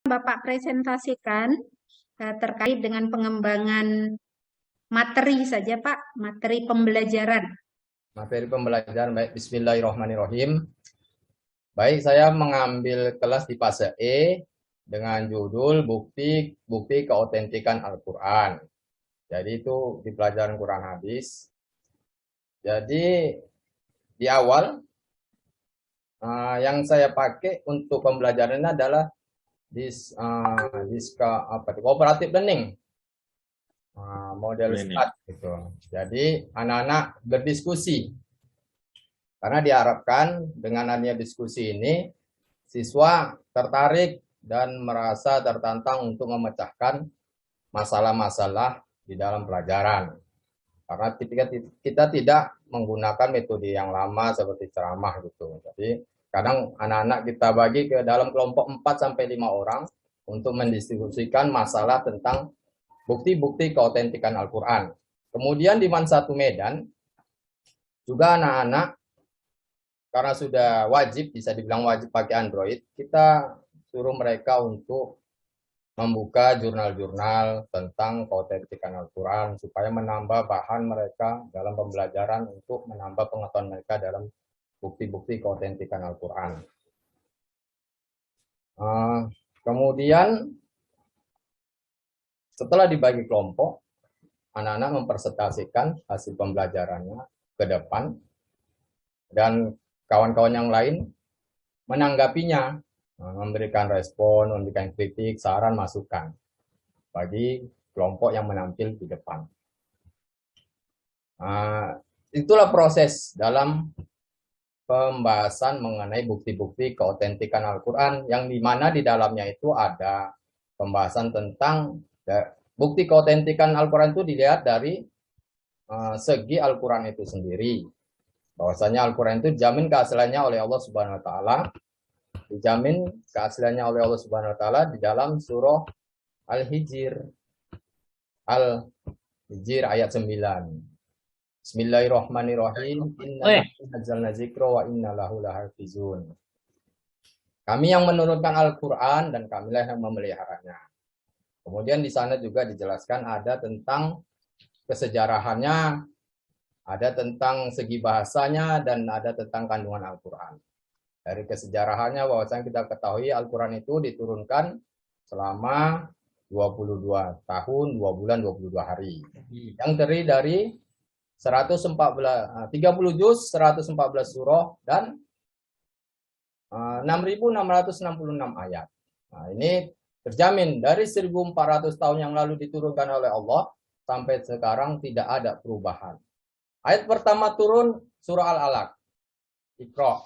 Bapak presentasikan terkait dengan pengembangan materi saja, Pak, materi pembelajaran. Materi pembelajaran, baik. Bismillahirrahmanirrahim. Baik, saya mengambil kelas di fase E dengan judul bukti keautentikan Al-Quran. Jadi itu di pelajaran Quran hadis. Jadi di awal yang saya pakai untuk pembelajaran ini adalah cooperative learning. Model START gitu. Jadi anak-anak berdiskusi. Karena diharapkan dengan adanya diskusi ini siswa tertarik dan merasa tertantang untuk memecahkan masalah-masalah di dalam pelajaran. Karena kita tidak menggunakan metode yang lama seperti ceramah gitu. Jadi kadang anak-anak kita bagi ke dalam kelompok 4 sampai 5 orang untuk mendiskusikan masalah tentang bukti-bukti keautentikan Al-Quran. Kemudian di satu Medan, juga anak-anak, karena sudah wajib, bisa dibilang wajib pakai Android, kita suruh mereka untuk membuka jurnal-jurnal tentang keautentikan Al-Quran, supaya menambah bahan mereka dalam pembelajaran untuk menambah pengetahuan mereka dalam bukti-bukti keautentikan Al-Quran. Kemudian setelah dibagi kelompok, anak-anak mempresentasikan hasil pembelajarannya ke depan, dan kawan-kawan yang lain menanggapinya, memberikan respon, memberikan kritik, saran, masukan bagi kelompok yang menampil di depan. Itulah proses dalam pembahasan mengenai bukti-bukti keautentikan Al-Quran, yang dimana di dalamnya itu ada pembahasan tentang bukti keautentikan Al-Quran itu dilihat dari segi Al-Quran itu sendiri. Bahwasanya Al-Quran itu dijamin keasliannya oleh Allah Subhanahu wa taala. Dijamin keasliannya oleh Allah Subhanahu wa taala di dalam surah Al-Hijr. Al-Hijr ayat 9. Bismillahirrahmanirrahim. Inna nazzalna dzikra wa inna lahu lahafizun. Kami yang menurunkan Al-Quran dan kamilah yang memeliharanya. Kemudian di sana juga dijelaskan ada tentang kesejarahannya, ada tentang segi bahasanya, dan ada tentang kandungan Al-Quran. Dari kesejarahannya, bahwasanya kita ketahui Al-Quran itu diturunkan selama 22 tahun, 2 bulan, 22 hari. Yang terdiri dari 30 juz, 114 surah, dan 6.666 ayat. Nah, ini terjamin dari 1.400 tahun yang lalu diturunkan oleh Allah, sampai sekarang tidak ada perubahan. Ayat pertama turun surah Al-Alaq. Iqra.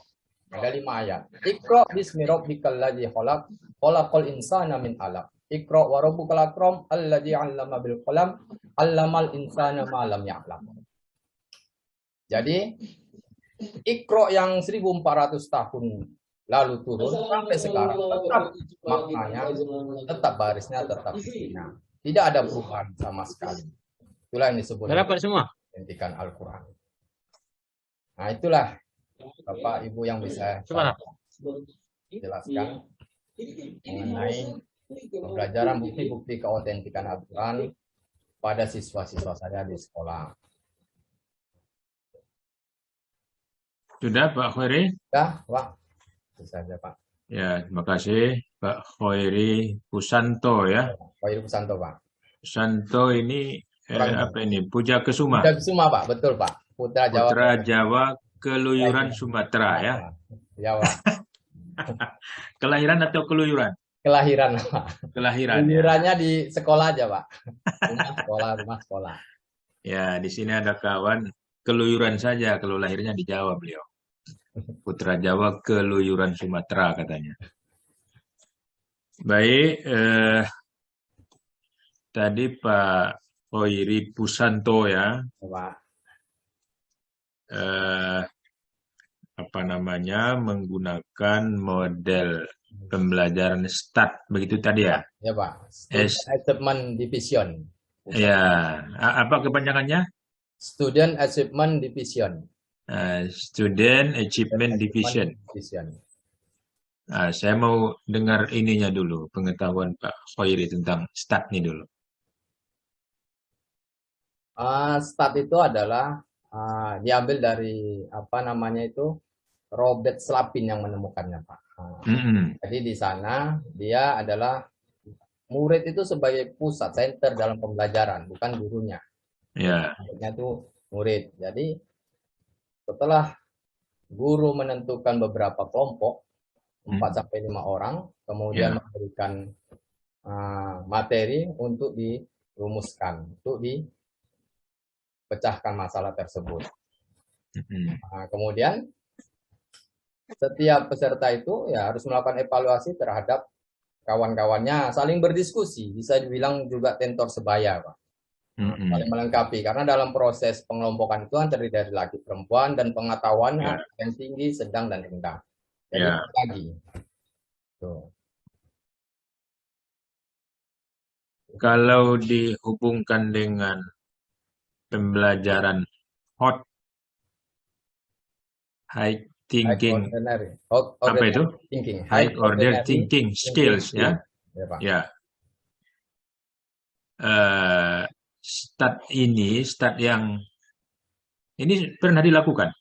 Ada 5 ayat. Iqra bismi rabbikal ladzi khalaq, khalaqal insana min 'alaq. Iqra wa rabbukal akram alladzi 'allama bil qalam, 'allamal insana ma lam ya'lam. Jadi Iqra yang 1.400 tahun lalu turun sampai sekarang tetap maknanya, tetap barisnya, tetap isinya. Tidak ada perubahan sama sekali. Itulah yang disebut keautentikan Al-Quran. Nah, itulah Bapak Ibu yang bisa jelaskan mengenai pembelajaran bukti-bukti keautentikan Al-Quran pada siswa-siswa saya di sekolah. Sudah Pak Khairi? Sudah, Pak. Itu saja, Pak. Ya, terima kasih Pak Khairi Pusanto ya. Khairi Pusanto, Pak. Pusanto ini apa ini? Puja Kesuma. Puja Kesuma, Pak. Betul, Pak. Putra Jawa. Putra Jawa Keluyuran Sumatera ya. Jawa. Kelahiran atau keluyuran? Kelahiran, Pak. Kelahiran. Keluyurannya di sekolah aja, Pak. Rumah sekolah. Ya, di sini ada kawan keluyuran saja, kalau lahirnya di Jawa beliau. Putra Jawa Keluyuran Sumatera katanya. Baik, tadi Pak Khairi Pusanto ya. Pak. Apa namanya, menggunakan model pembelajaran START begitu tadi ya? Ya, Pak. Achievement Division. Ya, apa kepanjangannya? Student Achievement Division. Student Achievement Division. Saya mau dengar ininya dulu, pengetahuan Pak Khairi tentang statnya dulu. Stat itu adalah diambil dari apa namanya itu Robert Slapin yang menemukannya, Pak. Mm-mm. Jadi di sana dia adalah murid itu sebagai pusat center dalam pembelajaran, bukan gurunya. Ya, Muridnya itu murid. Jadi setelah guru menentukan beberapa kelompok 4 sampai 5 orang, kemudian ya. memberikan materi untuk dirumuskan, untuk dipecahkan masalah tersebut. Mm-mm. Kemudian setiap peserta itu ya harus melakukan evaluasi terhadap kawan-kawannya, saling berdiskusi, bisa dibilang juga tentor sebaya, Pak. Saling Mm-mm. melengkapi, karena dalam proses pengelompokan itu kan terdiri dari laki perempuan dan pengetahuannya Ya, yang tinggi, sedang, dan rendah. Jadi ya. berbagi. Tuh. Kalau dihubungkan dengan pembelajaran hot, high High thinking, ordinary, apa itu? thinking, High order ordinary thinking skills, ya. Ya, Pak. Ya. Stat yang ini pernah dilakukan,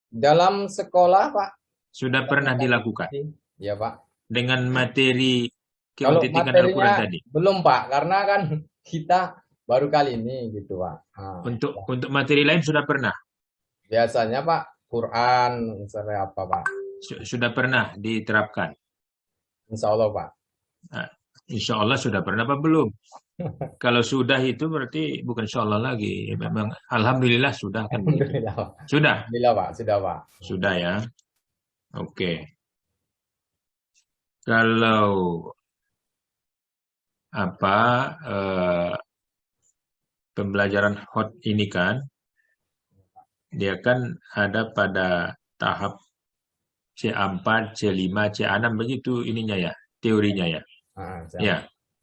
Dalam sekolah, Pak, sudah pernah dilakukan ya, Pak. dengan materi Kalau keautentikan Al-Quran materinya tadi. belum, Pak, karena kan kita baru kali ini gitu, Pak. Untuk materi lain sudah pernah, Biasanya, Pak, Quran, misalnya apa, Pak? sudah pernah diterapkan. Insya Allah, Pak. Nah, insya Allah sudah pernah apa belum? Kalau sudah itu berarti bukan insya Allah lagi. Memang alhamdulillah sudah kan begitu. Alhamdulillah, Pak. Sudah, Alhamdulillah, Pak. Sudah, Pak. sudah ya. Oke. Kalau apa pembelajaran hot ini kan, dia kan ada pada tahap C4, C5, C6 begitu ininya ya, teorinya ya. Jam, Ya,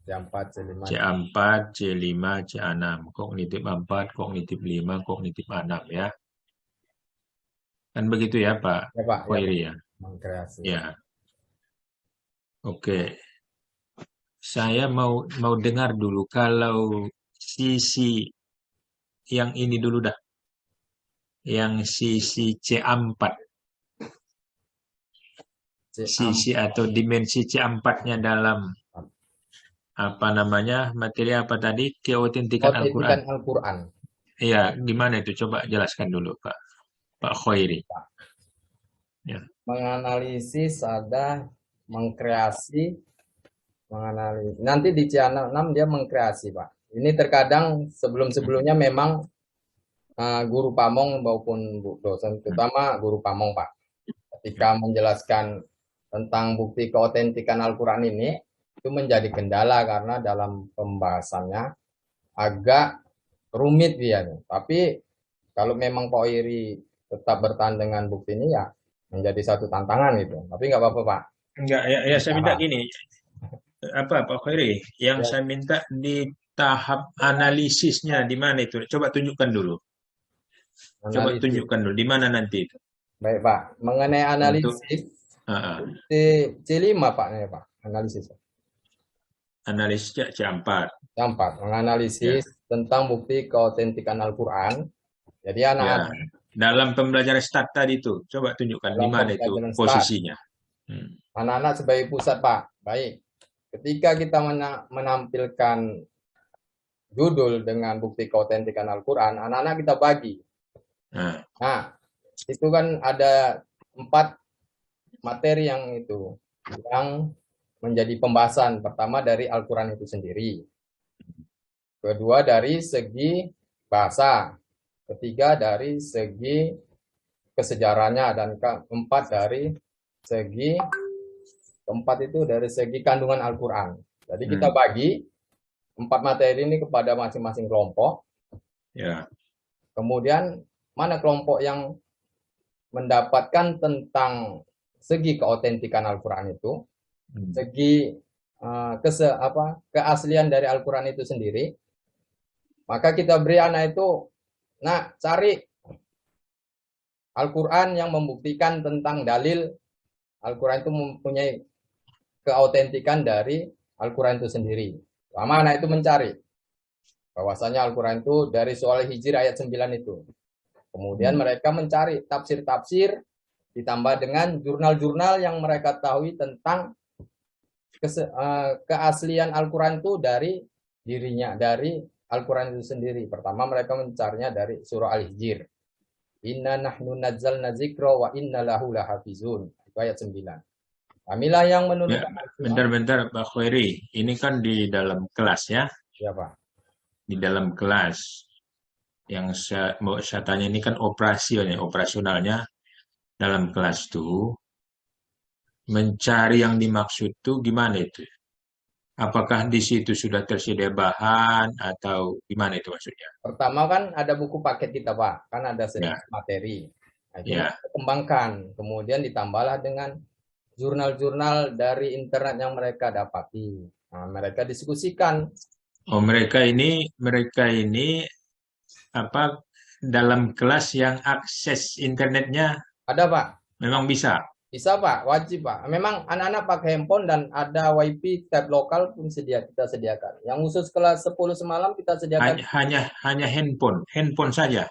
jam 4, jam 5. C4, C5, C6, kognitif 4, kognitif 5, kognitif 6 ya. Kan begitu ya Pak Ya, Pak. Ya, Pak. Khairi ya. Mengkreasi. Ya. Oke. Saya mau dengar dulu kalau sisi yang ini dulu dah. Yang sisi C4. Sisi atau dimensi C4-nya dalam apa namanya materi apa tadi keautentikan Al-Quran. Al-Quran. Iya, gimana itu? Coba jelaskan dulu Pak Khairi. Ya. Menganalisis ada mengkreasi, menganalisis. Nanti di C6 dia mengkreasi, Pak. Ini terkadang sebelum-sebelumnya memang guru pamong maupun dosen, terutama guru pamong, Pak, ketika menjelaskan tentang bukti keautentikan Al-Quran ini, itu menjadi kendala karena dalam pembahasannya agak rumit dia. Tapi kalau memang Pak Iri tetap bertahan dengan bukti ini ya menjadi satu tantangan gitu. Tapi nggak apa-apa, Pak. Enggak, ya saya minta gini. Apa Pak Khairi? Yang Ya. saya minta di tahap analisisnya di mana itu? Coba tunjukkan dulu. Coba Analisis. tunjukkan dulu di mana nanti itu. Baik, Pak. Mengenai analisis C5, Pak, nih, Pak. Analisis. Analisisnya C4. Yang 4, menganalisis tentang bukti keautentikan Al-Quran. Jadi anak-anak dalam pembelajaran stat tadi itu, coba tunjukkan di mana itu posisinya. Anak-anak sebagai pusat, Pak. Baik. Ketika kita menampilkan judul dengan bukti keautentikan Al-Quran, anak-anak kita bagi. Nah, itu kan ada 4 materi yang menjadi pembahasan. Pertama dari Al-Quran itu sendiri. Kedua dari segi bahasa. Ketiga dari segi kesejarahnya. Dan keempat dari segi kandungan Al-Quran. Jadi kita bagi 4 materi ini kepada masing-masing kelompok. Ya. Kemudian mana kelompok yang mendapatkan tentang segi keautentikan Al-Quran itu, segi keaslian dari Al-Quran itu sendiri, maka kita beri anak itu, cari Al-Quran yang membuktikan tentang dalil Al-Quran itu mempunyai keautentikan dari Al-Quran itu sendiri. Pertama anak itu mencari bahwasanya Al-Quran itu dari Surah Al-Hijr ayat 9 itu. Kemudian mereka mencari tafsir-tafsir ditambah dengan jurnal-jurnal yang mereka tahu tentang keaslian Al-Quran itu dari dirinya, dari Al-Quran itu sendiri. Pertama mereka mencarinya dari surah Al-Hijr. Inna nahnu nazzalna dzikra wa inna lahu lahafizun. Itu ayat 9. Kamilah yang Ya, menurunkan bentar-bentar Pak Khairi. Ini kan di dalam kelas ya. siapa? Di dalam kelas. Yang mau saya tanya ini kan operasionalnya dalam kelas tuh. Mencari yang dimaksud tuh gimana itu? Apakah di situ sudah tersedia bahan atau gimana itu maksudnya? Pertama kan ada buku paket kita Pak, kan ada Ya, sedikit materi. Nah, itu ya. kita kembangkan, kemudian ditambahlah dengan jurnal-jurnal dari internet yang mereka dapati. Nah, mereka diskusikan. Oh, mereka ini apa dalam kelas yang akses internetnya Ada Pak, memang bisa. bisa Pak, wajib Pak. Memang anak-anak pakai handphone dan ada WiFi tab lokal pun kita sediakan. Yang khusus kelas 10 semalam kita sediakan Hanya handphone saja.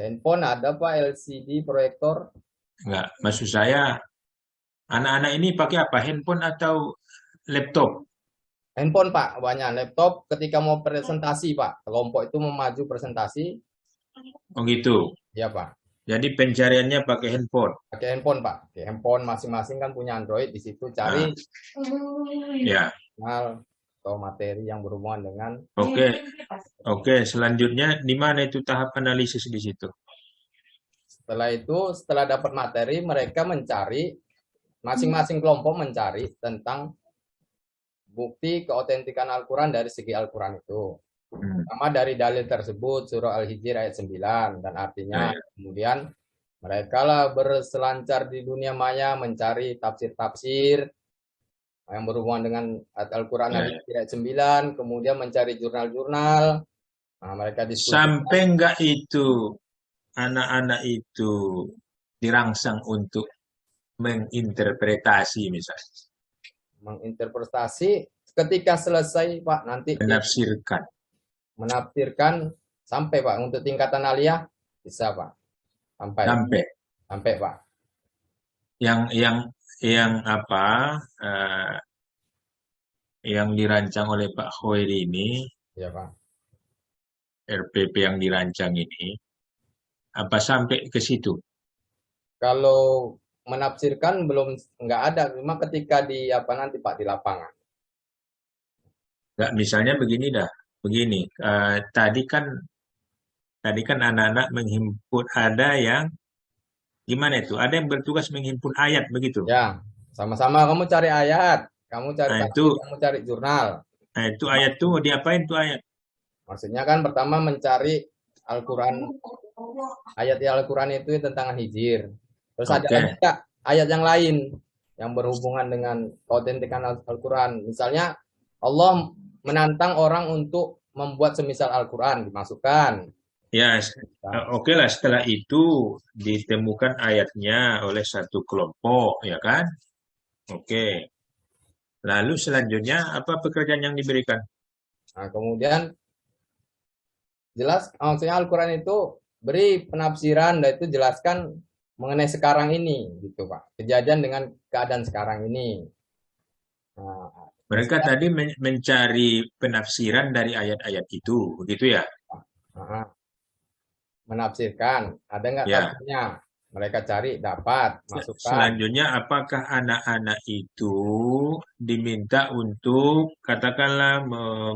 handphone, ada Pak, LCD, proyektor. Enggak, maksud saya anak-anak ini pakai apa? Handphone atau laptop? Handphone Pak, banyak laptop ketika mau presentasi Pak. Kelompok itu mau maju presentasi, Oh gitu. ya Pak. Jadi pencariannya pakai handphone. Pakai handphone Pak. Pakai handphone masing-masing kan punya Android, di situ cari Ya, jurnal atau materi yang berhubungan dengan. oke. Selanjutnya di mana itu tahap analisis di situ? Setelah itu, setelah dapat materi, mereka mencari, masing-masing kelompok mencari tentang bukti keautentikan Al-Quran dari segi Al-Quran itu. Pertama dari dalil tersebut, surah Al-Hijr ayat 9, dan artinya kemudian mereka lah berselancar di dunia maya mencari tafsir-tafsir yang berhubungan dengan Al-Quran Al-Hijr ayat 9, kemudian mencari jurnal-jurnal. Nah, mereka diskusi. Sampai enggak itu anak-anak itu dirangsang untuk menginterpretasi misalnya, Menginterpretasi ketika selesai Pak, nanti menafsirkan sampai Pak untuk tingkatan aliyah bisa Pak, sampai Pak. Yang apa yang dirancang oleh Pak Khairi ini, Ya Pak. RPP yang dirancang ini, apa sampai ke situ? Kalau menafsirkan belum, nggak ada, cuma ketika di nanti Pak di lapangan. Nggak, misalnya begini, tadi kan anak-anak menghimpun, ada yang gimana itu? Ada yang bertugas menghimpun ayat begitu. Ya, sama-sama kamu cari ayat, kamu cari tafsir, kamu cari jurnal. Nah, itu ayat tuh diapain tuh ayat? Maksudnya kan pertama mencari Al-Quran, ayat Al-Quran itu tentang Hijir. Terus ada lagi ayat yang lain yang berhubungan dengan keautentikan Al-Quran. Misalnya Allah menantang orang untuk membuat semisal Al-Quran, dimasukkan. Ya, oke lah, setelah itu ditemukan ayatnya oleh satu kelompok, ya kan? Oke. Lalu selanjutnya apa pekerjaan yang diberikan? Nah, kemudian jelas, maksudnya Al-Quran itu beri penafsiran dan itu jelaskan mengenai sekarang ini, gitu Pak. Kejadian dengan keadaan sekarang ini. Nah, mereka tadi mencari penafsiran dari ayat-ayat itu, begitu ya? Menafsirkan, ada nggak tafsirnya? Mereka cari, dapat, masukkan. Selanjutnya, apakah anak-anak itu diminta untuk katakanlah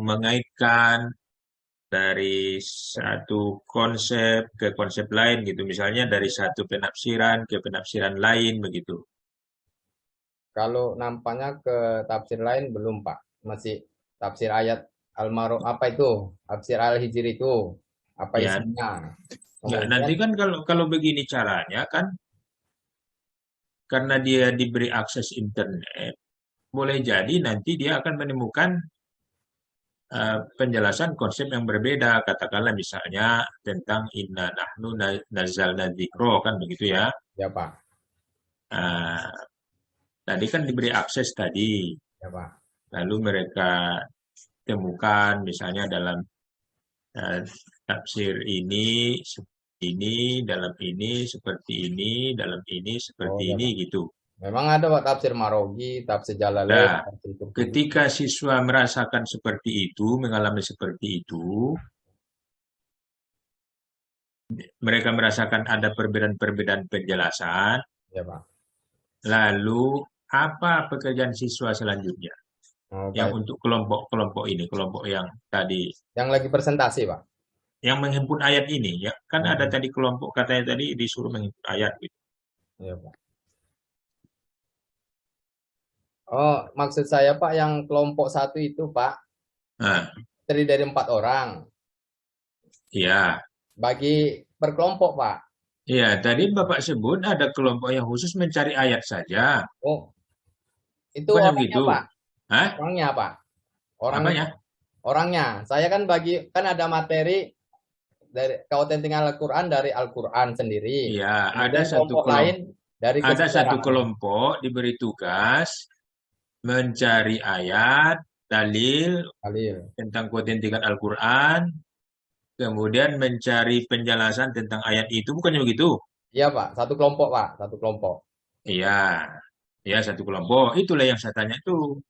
mengaitkan dari satu konsep ke konsep lain gitu, misalnya dari satu penafsiran ke penafsiran lain begitu? Kalau nampaknya ke tafsir lain belum Pak, masih tafsir ayat Al-Maru, apa itu? Tafsir Al-Hijr itu apa isinya? Ya, nanti kan kalau begini caranya kan, karena dia diberi akses internet, boleh jadi nanti dia akan menemukan penjelasan konsep yang berbeda, katakanlah misalnya tentang inna nahnu nazzalna dzikra kan begitu ya? Ya Pak. Tadi kan diberi akses tadi, Ya, Pak. lalu mereka temukan misalnya dalam eh, tafsir ini seperti ini, dalam ini seperti ini, dalam ini Oh, seperti ya, ini Pak. gitu. Memang ada Pak tafsir Marogi, tafsir Jalalain, Nah, tafsir Qurtubi. ketika siswa merasakan seperti itu, mengalami seperti itu, mereka merasakan ada perbedaan-perbedaan penjelasan, Ya, Pak. lalu apa pekerjaan siswa selanjutnya? Oh, Yang baik. untuk kelompok-kelompok ini, kelompok yang tadi, Yang lagi presentasi, Pak. yang menghimpun ayat ini, ya kan ada Hmm. tadi kelompok katanya tadi disuruh menghimpun ayat gitu. Ya, Pak. Oh, maksud saya Pak, yang kelompok satu itu Pak, Nah, terdiri dari 4 orang. ya, Bagi per kelompok Pak. ya tadi Bapak sebut ada kelompok yang khusus mencari ayat saja, Oh, itu bukannya orangnya begitu? Pak. Hah? Orangnya Pak. Orangnya. Apanya? Orangnya. Saya kan kan ada materi dari keautentikan Al-Quran dari Al-Quran sendiri. Ya, ada Kemudian satu kelompok lain dari ada satu kesejarah. kelompok diberi tugas mencari ayat, dalil Khalil. tentang keautentikan Al-Quran, kemudian mencari penjelasan tentang ayat itu, bukannya begitu? Iya Pak, satu kelompok Pak, satu kelompok. Iya, ya satu kelompok. Itulah yang saya tanya itu.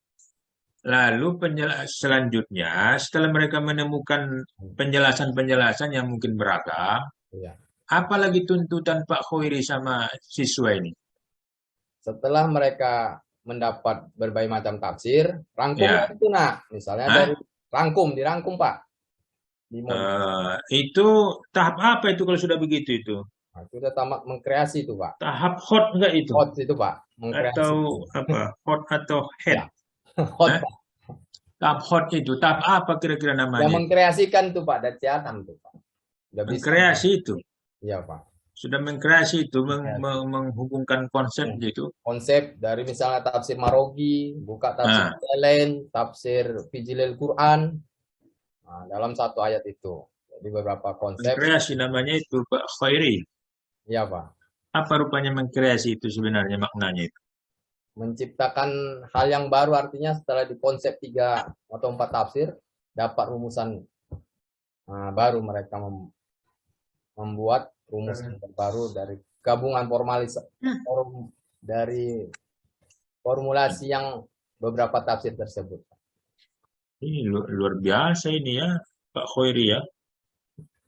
Lalu selanjutnya, setelah mereka menemukan penjelasan-penjelasan yang mungkin beragam, Iya. apalagi tuntutan Pak Khoiri sama siswa ini? Setelah mereka mendapat berbagai macam tafsir, rangkumlah Ya, itu nak. Misalnya Hah? dari dirangkum Pak. Di Itu tahap apa itu kalau sudah begitu itu? Nah, itu udah tamat mengkreasi itu Pak. Tahap hot enggak itu? Hot itu Pak, mengkreasi. Atau apa? Hot atau head? Ya, hot Hah? Pak. Tahap hot itu, tahap apa kira-kira Yang namanya? mengkreasikan tuh Pak, dari Ciatam tuh Pak. Udah bisa. Mengkreasi itu. Iya Pak. Sudah mengkreasi itu, Mengkreasi. menghubungkan konsep Ya. gitu. Konsep dari misalnya tafsir Marogi, buka tafsir Nah, lain, tafsir Fijilil Quran. Nah, dalam satu ayat itu. Jadi beberapa konsep. mengkreasi namanya itu Pak Khairi. Iya Pak. Apa rupanya mengkreasi itu sebenarnya maknanya itu? Menciptakan hal yang baru, artinya setelah dikonsep 3 atau 4 tafsir, dapat rumusan baru. Mereka membuat rumusan baru dari gabungan dari formulasi yang beberapa tafsir tersebut. Ini luar biasa ini ya, Pak Khairi ya.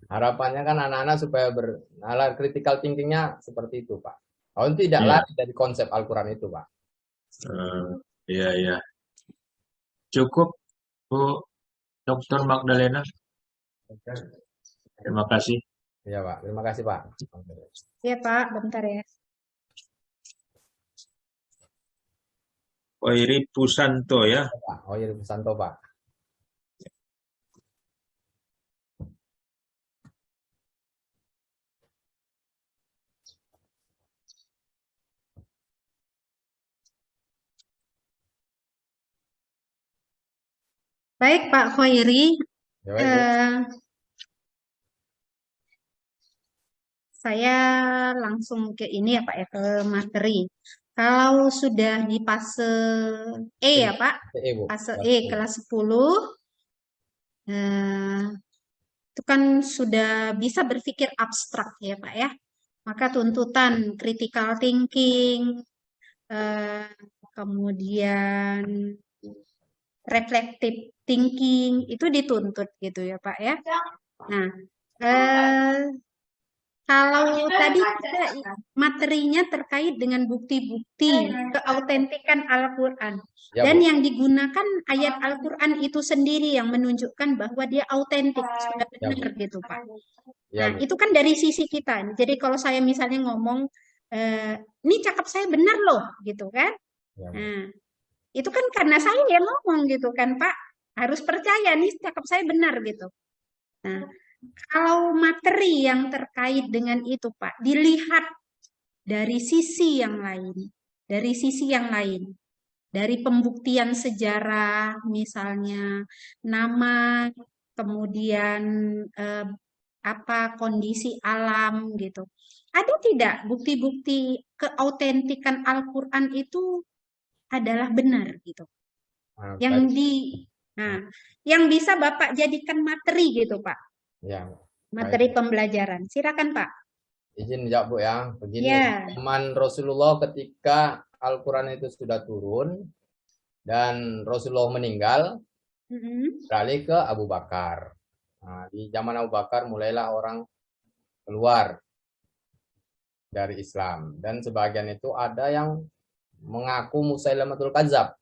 Harapannya kan anak-anak supaya bernalar critical thinkingnya seperti itu Pak. Kalau tidak Iya. lari dari konsep Al-Quran itu Pak. Iya, iya. Cukup, Bu Dr. Magdalena. Terima kasih. Iya Pak, terima kasih Pak. Iya Pak, bentar ya. Khairi Pusanto ya. Pak, oh iya Santo Pak. Baik Pak Khairi, Ya, baik, Bu. saya langsung ke ini ya Pak ya, ke materi. Kalau sudah di fase E ya Pak, Bu. fase E kelas 10, eh, itu kan sudah bisa berpikir abstrak ya Pak ya. Maka tuntutan critical thinking, eh, kemudian reflective thinking itu dituntut gitu ya Pak ya. Nah, eh, kalau tadi kita materinya terkait dengan bukti-bukti keautentikan Al-Quran. Ya, Dan Bu. yang digunakan ayat Al-Quran itu sendiri yang menunjukkan bahwa dia autentik, sudah Ya, benar Bu. gitu Pak. Ya, Nah, Bu. itu kan dari sisi kita. Jadi kalau saya misalnya ngomong, ini cakap saya benar loh, gitu kan. Ya, Bu. Nah, itu kan karena saya yang ngomong gitu kan Pak. Harus percaya nih cakap saya benar gitu. Nah, kalau materi yang terkait dengan itu Pak, dilihat dari sisi yang lain. Dari sisi yang lain. Dari pembuktian sejarah, misalnya nama, kemudian apa kondisi alam gitu. Ada tidak bukti-bukti keautentikan Al-Quran itu adalah benar gitu. Nah, Yang baik. di Nah, yang bisa Bapak jadikan materi gitu, Pak. Ya, Materi baik. pembelajaran. Silakan, Pak. Izin jawab Bu ya. Begini, Ya. zaman Rasulullah ketika Al-Quran itu sudah turun dan Rasulullah meninggal, Mm-mm. beralih ke Abu Bakar. Nah, di zaman Abu Bakar mulailah orang keluar dari Islam. Dan sebagian itu ada yang mengaku Musailamatul Kadzab.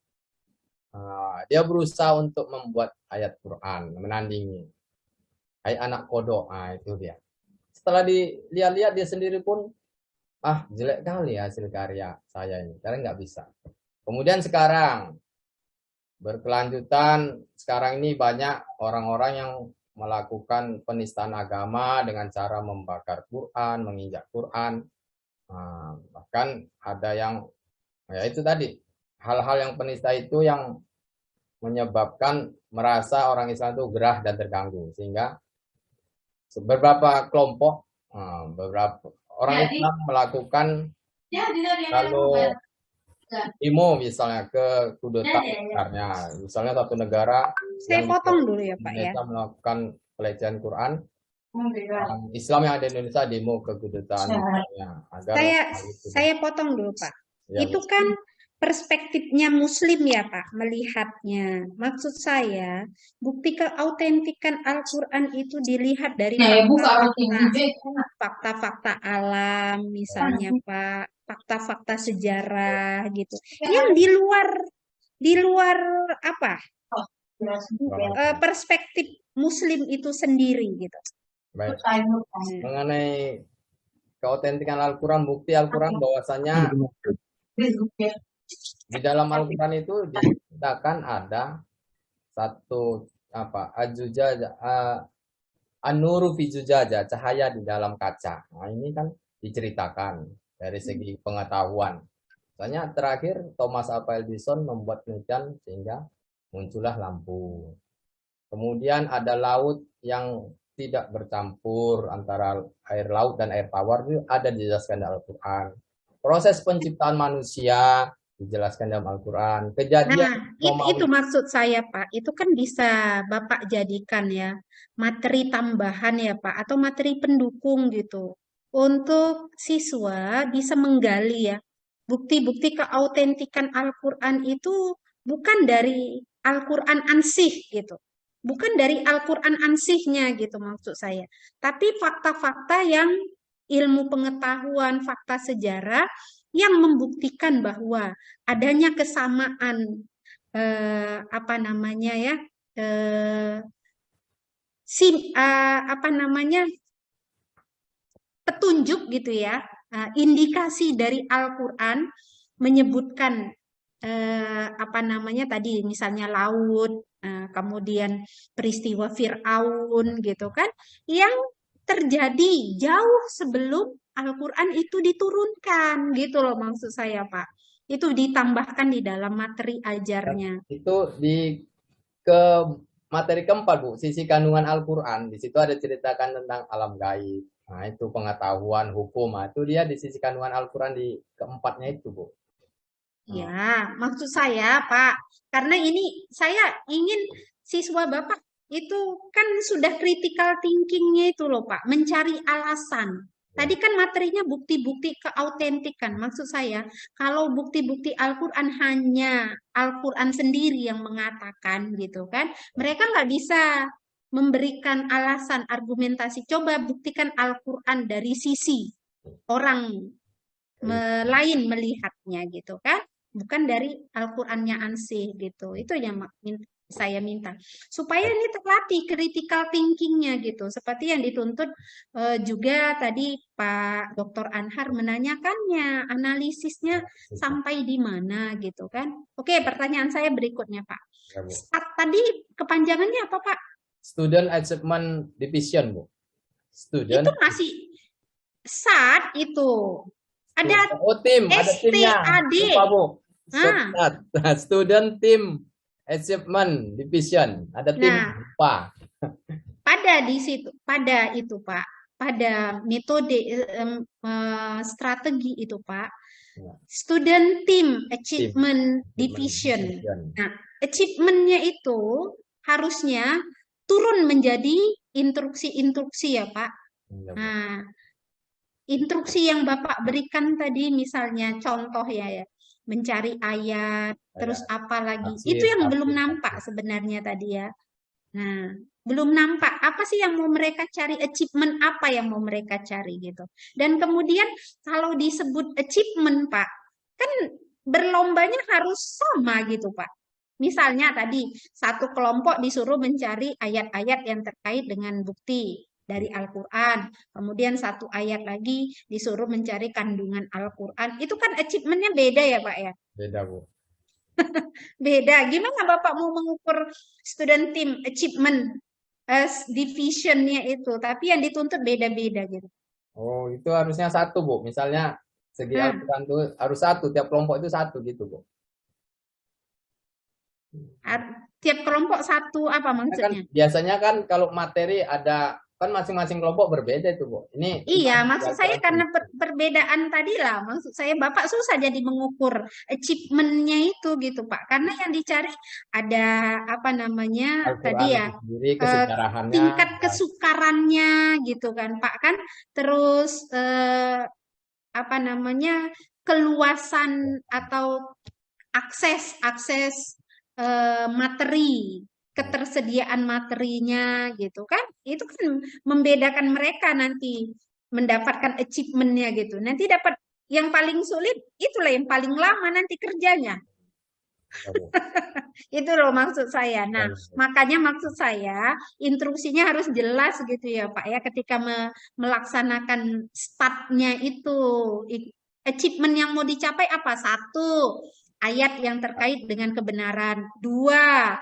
Nah, dia berusaha untuk membuat ayat Quran, menandingi. Hai anak kodok, nah itu dia. Setelah dilihat-lihat dia sendiri pun, jelek kali hasil karya saya ini, karena nggak bisa. Kemudian sekarang, berkelanjutan, sekarang ini banyak orang-orang yang melakukan penistaan agama dengan cara membakar Quran, menginjak Quran. Nah, bahkan ada yang, ya itu tadi, hal-hal yang penista itu yang menyebabkan merasa orang Islam itu gerah dan terganggu. Sehingga beberapa kelompok, beberapa orang Islam melakukan kalau demo misalnya ke kudeta besarnya. Misalnya satu negara Saya yang potong dulu ya, Pak ya. Indonesia melakukan pelecehan Quran, Islam yang ada di Indonesia demo ke kedutaan misalnya, agar Saya potong dulu, Pak. Ya, Itu kan perspektifnya Muslim ya, Pak, melihatnya. Maksud saya, bukti keautentikan Al-Quran itu dilihat dari fakta-fakta alam, misalnya, Pak, fakta-fakta sejarah gitu. Yang di luar apa? Perspektif Muslim itu sendiri gitu. baik. Mengenai keautentikan Al-Quran, bukti Al-Quran bahwasanya di dalam Al-Quran itu diceritakan ada satu an-nuru fi zujajah, cahaya di dalam kaca. Nah, ini kan diceritakan dari segi pengetahuan. Misalnya terakhir Thomas Alva Edison membuat penelitian sehingga muncullah lampu. Kemudian ada laut yang tidak bercampur antara air laut dan air tawar, itu ada dijelaskan dalam Al-Quran. Proses penciptaan manusia dijelaskan dalam Al-Quran. Kejadian itu maksud saya, Pak. Itu kan bisa Bapak jadikan ya materi tambahan ya, Pak, atau materi pendukung gitu. Untuk siswa bisa menggali ya bukti-bukti keautentikan Al-Quran itu bukan dari Al-Quran ansih gitu. Bukan dari Al-Quran ansihnya gitu maksud saya. Tapi fakta-fakta yang ilmu pengetahuan, fakta sejarah yang membuktikan bahwa adanya kesamaan apa namanya ya apa namanya petunjuk gitu ya, indikasi dari Al-Quran menyebutkan apa namanya tadi misalnya laut, kemudian peristiwa Fir'aun gitu kan, yang terjadi jauh sebelum Al-Quran itu diturunkan gitu loh maksud saya, Pak. Itu ditambahkan di dalam materi ajarnya. Itu ke materi keempat, Bu, sisi kandungan Al-Quran. Di situ ada ceritakan tentang alam gaib. Nah, itu pengetahuan hukum. Nah, itu dia di sisi kandungan Al-Quran di keempatnya itu, Bu. Ya, maksud saya, Pak, karena ini saya ingin siswa Bapak itu kan sudah critical thinking-nya itu loh, Pak, mencari alasan. Tadi kan materinya bukti-bukti keautentikan. Maksud saya, kalau bukti-bukti Al-Quran hanya Al-Quran sendiri yang mengatakan gitu kan, mereka nggak bisa memberikan alasan, argumentasi. Coba buktikan Al-Quran dari sisi orang lain melihatnya gitu kan, bukan dari Al-Qur'annya ansih gitu. Itu yang saya minta supaya ini terlatih critical thinking-nya gitu, seperti yang dituntut juga tadi Pak Dr. Anhar menanyakannya, analisisnya sampai di mana gitu kan. Oke, pertanyaan saya berikutnya Pak. Tadi kepanjangannya apa Pak? Student Achievement Division, Bu. Itu masih SAD itu. Ada tim, ada timnya. Lupa, Bu. Student Team Achievement Division, ada tim, lupa. Pada di situ, pada itu Pak, pada metode strategi itu Pak, Ya. Student Team Tim Achievement Division. division. Nah, achievement-nya itu harusnya turun menjadi instruksi-instruksi ya, Pak. Ya, Bu. Nah, instruksi yang Bapak berikan tadi misalnya contoh ya, mencari ayat, terus apa lagi? Itu Tafsir, yang belum tafsir, nampak tafsir. sebenarnya tadi ya. Nah, belum nampak apa sih yang mau mereka cari, achievement apa yang mau mereka cari gitu. Dan kemudian kalau disebut achievement, Pak, kan berlombanya harus sama gitu, Pak. Misalnya tadi satu kelompok disuruh mencari ayat-ayat yang terkait dengan bukti dari Al-Quran. Kemudian satu ayat lagi disuruh mencari kandungan Al-Quran. Itu kan achievementnya beda ya, Pak ya? Beda, Bu. Beda. Gimana Bapak mau mengukur student team achievement divisionnya itu? Tapi yang dituntut beda-beda gitu. Oh, itu harusnya satu, Bu. Misalnya segi Nah, Al-Quran itu harus satu, tiap kelompok itu satu gitu, Bu. tiap kelompok satu apa Kan maksudnya? biasanya kan kalau materi ada kan masing-masing kelompok berbeda itu, Bu. Ini Iya, di maksud saya Al-Quran karena sendiri. perbedaan tadi lah. Maksud saya Bapak susah jadi mengukur achievement-nya itu gitu, Pak. Karena yang dicari ada apa namanya Al-Quran tadi itu ya, sendiri eh, kesejarahannya tingkat dan kesukarannya gitu kan, Pak kan. Terus apa namanya keluasan atau akses akses materi, ketersediaan materinya gitu kan, itu kan membedakan mereka nanti mendapatkan achievement-nya gitu. Nanti dapat yang paling sulit, itulah yang paling lama nanti kerjanya. Bu. Itu loh maksud saya. Nah, makanya maksud saya instruksinya harus jelas gitu ya Pak ya ketika melaksanakan startnya itu. Achievement yang mau dicapai apa? Satu, ayat yang terkait dengan kebenaran. Dua,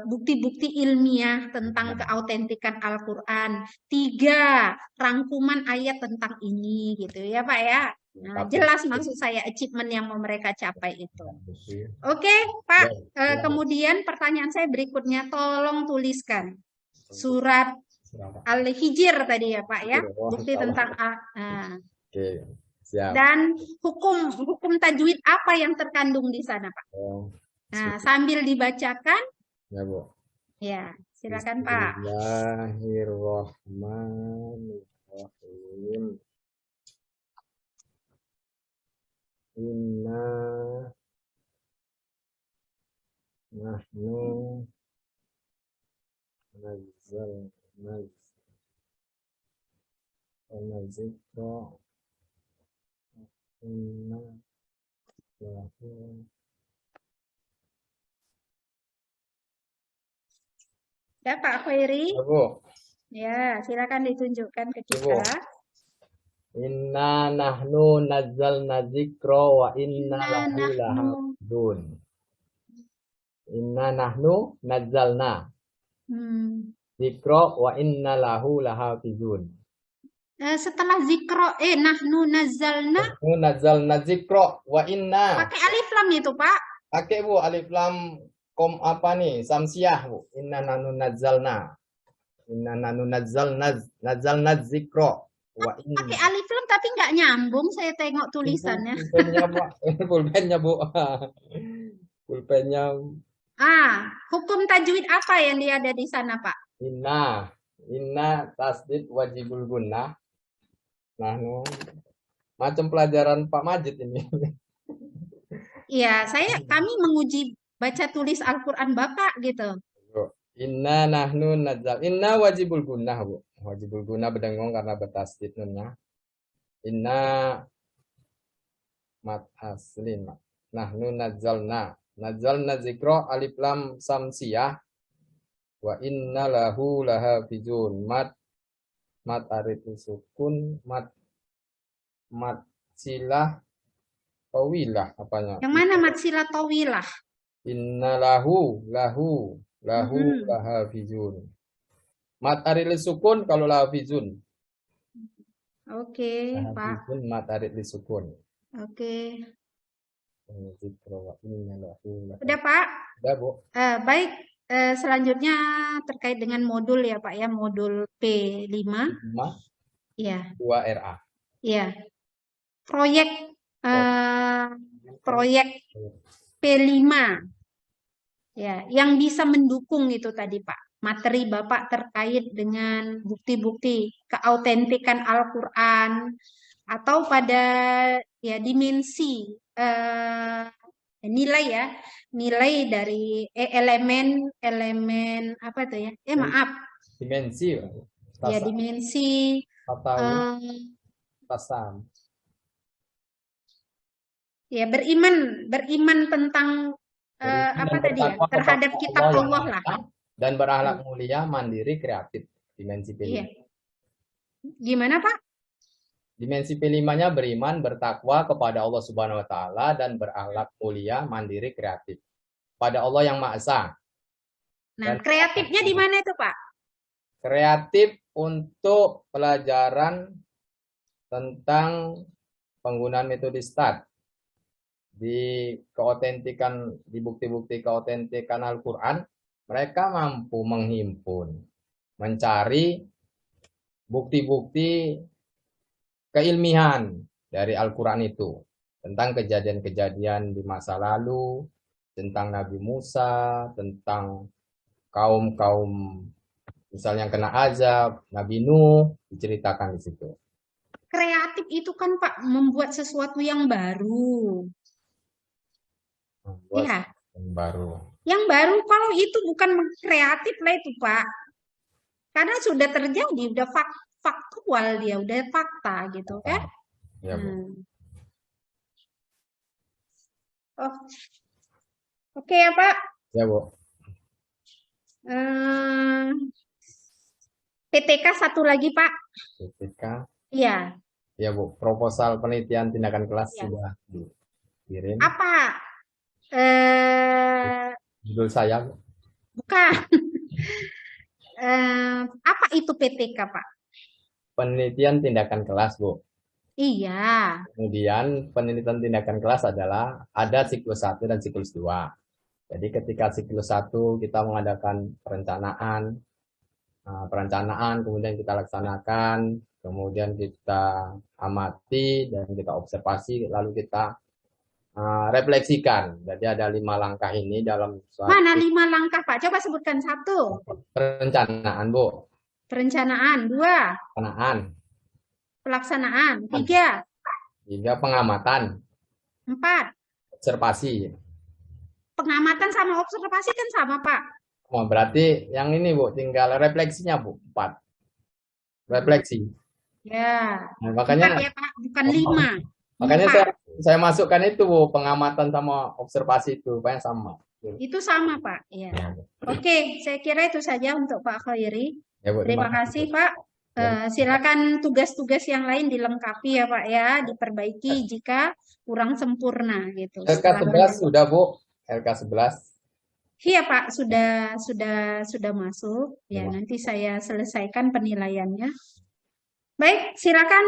bukti-bukti ilmiah tentang keautentikan Al-Quran. Tiga, rangkuman ayat tentang ini gitu ya Pak ya. Nah, jelas maksud saya achievement yang mau mereka capai itu. Oke, Pak. Kemudian pertanyaan saya berikutnya, tolong tuliskan surat Al-Hijr tadi ya, Pak ya, bukti tentang Oke, siap. dan hukum tajwid apa yang terkandung di sana, Pak? Nah, sambil dibacakan. Ya, Bu. Ya, silakan Pak. Bismillahirrahmanirrahim. Inna nahnu nazikra inna lahu. Ya, Pak Khairi. Ya, Bu. Ya, silakan ditunjukkan ke kita. Inna nahnu nazzalna dzikra wa inna lahu lahafizun. Inna nahnu nazzalna dzikra wa inna lahu lahafizun. Setelah zikro, nahnu nazzalna. Nahnu nazzalna dzikra wa inna. Pakai alif lam itu, Pak. Pakai, Bu, alif lam kom apa nih? Samsiah, Bu. Inna nahnu nazzalna. Inna nahnu nazzalna dzikra. Pakai alif lam tapi nggak nyambung, saya tengok tulisannya. Pulpennya, Pak. Pulpennya, Bu. Pulpennya. Hukum tajwid apa yang ada di sana, Pak? Inna tasdid wajibul gunnah. Nah, macam pelajaran Pak Majid ini. Iya, kami menguji baca tulis Al-Quran Bapak gitu. Inna nahnu nazzal. Inna wajibul gunnah, Bu. Wajibul gunnah berdengong karena bertasdid nunnya. Inna mat aslin. Nahnu nazzalna. Nazzalna dzikra alif lam samsiyah. Wa inna lahu lahafizun. Mat arif sukun. Mat silah tawilah apanya? Yang mana mat silah tawilah? Inna lahu lahafizun. Mat arif sukun kalau lahafizun. Oke, Pak. Mat arif sukun. Oke. Udah, Pak? Udah, Bu. Baik, selanjutnya terkait dengan modul ya, Pak ya, modul P5. Iya. 2 RA. Iya. Proyek proyek P5 ya, yang bisa mendukung itu tadi Pak, materi Bapak terkait dengan bukti-bukti keautentikan Al-Qur'an atau pada ya dimensi nilai ya, nilai dari elemen apa itu ya? Maaf, Dimensi, ya dimensi tahu, tasam. ya beriman tentang apa tadi ya, terhadap kitab Allah lah. Dan berakhlak mulia, mandiri, kreatif. Dimensi P5. Iya. Gimana Pak? Dimensi P5-nya beriman, bertakwa kepada Allah Subhanahu wa taala dan berakhlak mulia, mandiri, kreatif. Pada Allah yang Maha Esa. Nah, kreatifnya di mana itu, Pak? Kreatif untuk pelajaran tentang penggunaan metode STAT di keautentikan, di bukti-bukti keautentikan Al-Qur'an, mereka mampu menghimpun, mencari bukti-bukti keilmihan dari Al-Qur'an itu tentang kejadian-kejadian di masa lalu, tentang Nabi Musa, tentang kaum-kaum misalnya yang kena azab, Nabi Nuh diceritakan di situ. Kreatif itu kan Pak membuat sesuatu yang baru. Membuat yang baru. Yang baru kalau itu bukan kreatif lah itu Pak. Karena sudah terjadi, udah faktual dia, udah fakta gitu kan. Ya, Bu. Oh. Oke ya Pak. Ya, Bu. PTK satu lagi Pak. PTK. Iya. Ya Bu, proposal penelitian tindakan kelas sudah dikirim. Apa? Judul saya, Bu. Bukan. Apa itu PTK Pak? Penelitian tindakan kelas, Bu. Iya. Kemudian penelitian tindakan kelas adalah ada siklus 1 dan siklus 2. Jadi ketika siklus 1 kita mengadakan perencanaan, kemudian kita laksanakan, kemudian kita amati dan kita observasi, lalu kita refleksikan. Jadi ada 5 langkah ini dalam suatu... Mana 5 langkah Pak? Coba sebutkan 1. Perencanaan, Bu. Perencanaan. 2. Pelaksanaan. 3. Pengamatan. 4. Observasi. Pengamatan sama observasi kan sama Pak. Oh, berarti yang ini Bu, tinggal refleksinya Bu, 4. Refleksi. Ya. Nah, makanya 4 ya Pak, bukan 5. Makanya saya masukkan itu Bu, pengamatan sama observasi itu, banyak sama. Itu sama Pak. Ya. Oke, saya kira itu saja untuk Pak Khairi. Ya, Bu, terima kasih Pak. Silakan tugas-tugas yang lain dilengkapi ya Pak ya, diperbaiki jika kurang sempurna gitu. LK11 sudah Bu, LK11. Iya Pak, sudah masuk. Ya, nanti saya selesaikan penilaiannya. Baik, silakan